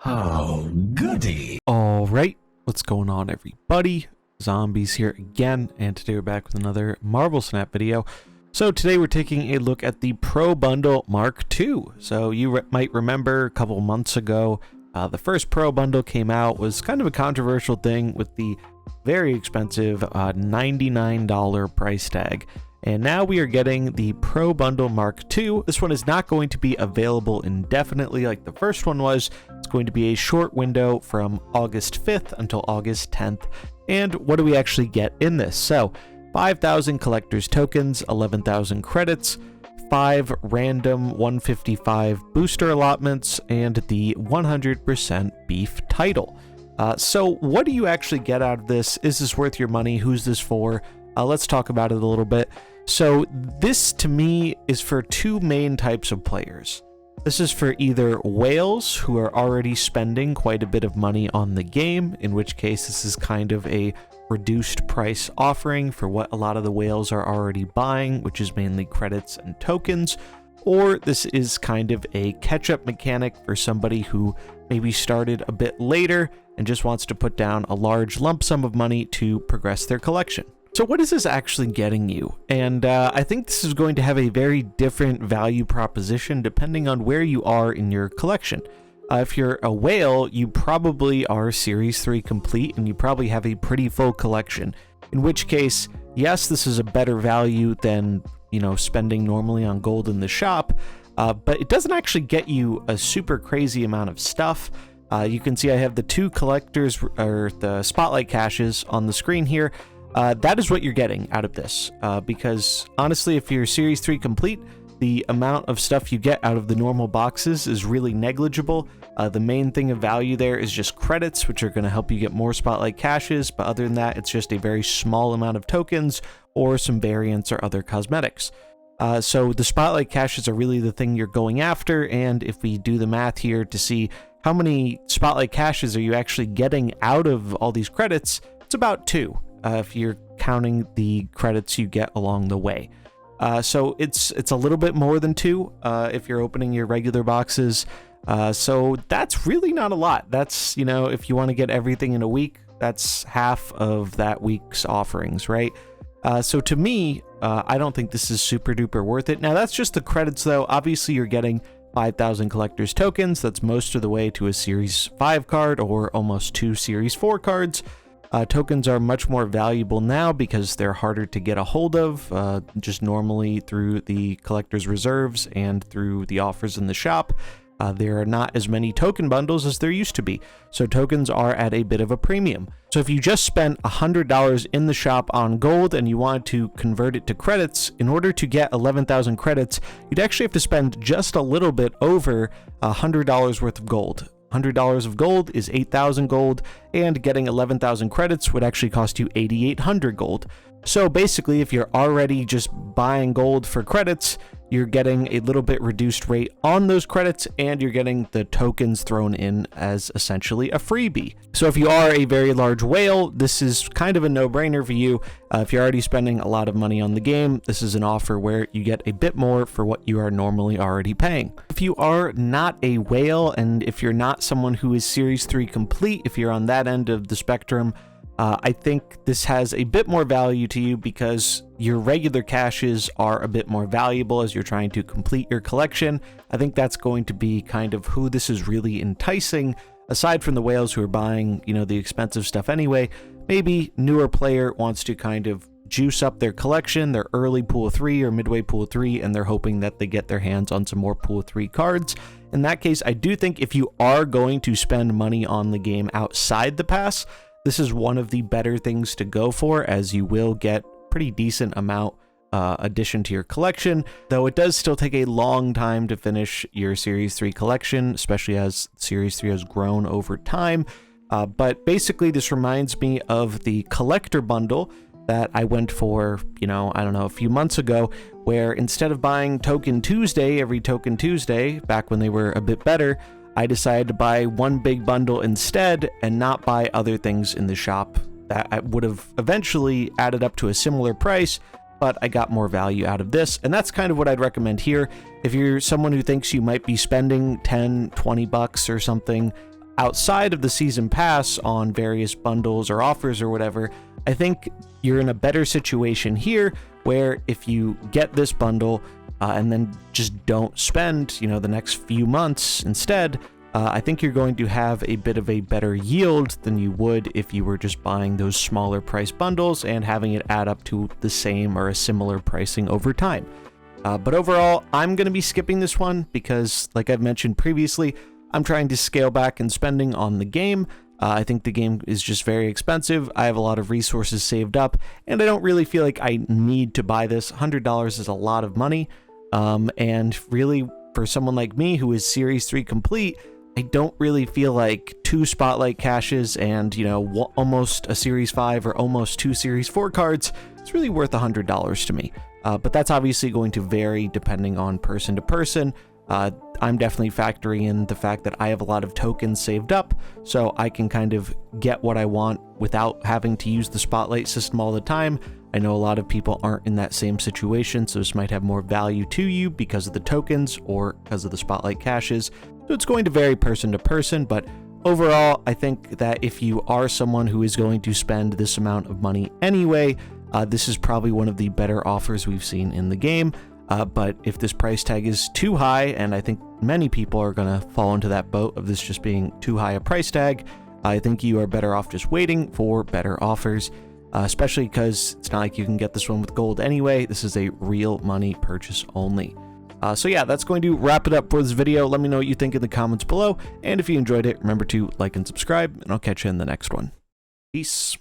Oh, goody. All right, what's going on, everybody? Zombies here again, and today we're back with another Marvel Snap video. So today we're taking a look at the Pro Bundle Mark II. So you might remember a couple months ago, the first Pro Bundle came out, was kind of a controversial thing with the very expensive $99 price tag. And now we are getting the Pro Bundle Mark II. This one is not going to be available indefinitely like the first one was. It's going to be a short window from August 5th until August 10th. And what do we actually get in this? So 5,000 collector's tokens, 11,000 credits, 5 random 155 booster allotments, and the 100% beef title. So what do you actually get out of this? Is this worth your money? Who's this for? Let's talk about it a little bit. So this, to me, is for two main types of players. This is for either whales who are already spending quite a bit of money on the game, in which case this is kind of a reduced price offering for what a lot of the whales are already buying, which is mainly credits and tokens. Or this is kind of a catch-up mechanic for somebody who maybe started a bit later and just wants to put down a large lump sum of money to progress their collection. So what is this actually getting you? And I think this is going to have a very different value proposition depending on where you are in your collection. If you're a whale, you probably are Series 3 complete and you probably have a pretty full collection. In which case, yes, this is a better value than, spending normally on gold in the shop, but it doesn't actually get you a super crazy amount of stuff. You can see I have the two collectors, or the spotlight caches on the screen here. That is what you're getting out of this, because honestly, if you're Series 3 complete, the amount of stuff you get out of the normal boxes is really negligible. The main thing of value there is just credits, which are going to help you get more spotlight caches, but other than that, it's just a very small amount of tokens or some variants or other cosmetics. So the spotlight caches are really the thing you're going after, and if we do the math here to see how many spotlight caches are you actually getting out of all these credits, it's about 2. If you're counting the credits you get along the way. So it's a little bit more than 2 if you're opening your regular boxes. So that's really not a lot. That's, if you want to get everything in a week, that's half of that week's offerings, right? So to me, I don't think this is super duper worth it. Now that's just the credits though. Obviously you're getting 5,000 collector's tokens. That's most of the way to a Series 5 card or almost 2 Series 4 cards. Tokens are much more valuable now because they're harder to get a hold of, just normally through the collector's reserves and through the offers in the shop. There are not as many token bundles as there used to be, so tokens are at a bit of a premium. So if you just spent $100 in the shop on gold and you wanted to convert it to credits, in order to get 11,000 credits, you'd actually have to spend just a little bit over $100 worth of gold. $100 of gold is 8,000 gold, and getting 11,000 credits would actually cost you 8,800 gold. So basically, if you're already just buying gold for credits, you're getting a little bit reduced rate on those credits, and you're getting the tokens thrown in as essentially a freebie. So if you are a very large whale, this is kind of a no-brainer for you. If you're already spending a lot of money on the game, this is an offer where you get a bit more for what you are normally already paying. If you are not a whale, and if you're not someone who is Series 3 complete, if you're on that end of the spectrum, I think this has a bit more value to you because your regular caches are a bit more valuable as you're trying to complete your collection. I think that's going to be kind of who this is really enticing, aside from the whales who are buying, the expensive stuff anyway. Maybe newer player wants to kind of juice up their collection, their early Pool 3 or midway Pool 3, and they're hoping that they get their hands on some more Pool 3 cards. In that case, I do think if you are going to spend money on the game outside the pass, this is one of the better things to go for, as you will get pretty decent amount addition to your collection, though it does still take a long time to finish your Series 3 collection, especially as Series 3 has grown over time. But basically, this reminds me of the collector bundle that I went for, a few months ago, where instead of buying Token Tuesday every Token Tuesday, back when they were a bit better, I decided to buy one big bundle instead and not buy other things in the shop that would have eventually added up to a similar price, but I got more value out of this. And that's kind of what I'd recommend here. If you're someone who thinks you might be spending 10, 20 bucks or something outside of the season pass on various bundles or offers or whatever, I think you're in a better situation here where if you get this bundle and then just don't spend, you know, the next few months instead, I think you're going to have a bit of a better yield than you would if you were just buying those smaller price bundles and having it add up to the same or a similar pricing over time. But overall, I'm going to be skipping this one because, like I've mentioned previously, I'm trying to scale back in spending on the game. I think the game is just very expensive. I have a lot of resources saved up, and I don't really feel like I need to buy this. $100 is a lot of money, and really, for someone like me who is Series 3 complete, I don't really feel like 2 Spotlight caches and, you know, almost a Series 5 or almost 2 Series 4 cards, it's really worth $100 to me. But that's obviously going to vary depending on person to person. I'm definitely factoring in the fact that I have a lot of tokens saved up, so I can kind of get what I want without having to use the Spotlight system all the time. I know a lot of people aren't in that same situation, so this might have more value to you because of the tokens or because of the Spotlight caches. So it's going to vary person to person, but overall, I think that if you are someone who is going to spend this amount of money anyway, this is probably one of the better offers we've seen in the game. But if this price tag is too high, and I think many people are going to fall into that boat of this just being too high a price tag, I think you are better off just waiting for better offers, especially because it's not like you can get this one with gold anyway. This is a real money purchase only. So yeah, that's going to wrap it up for this video. Let me know what you think in the comments below, and if you enjoyed it, remember to like and subscribe, and I'll catch you in the next one. Peace.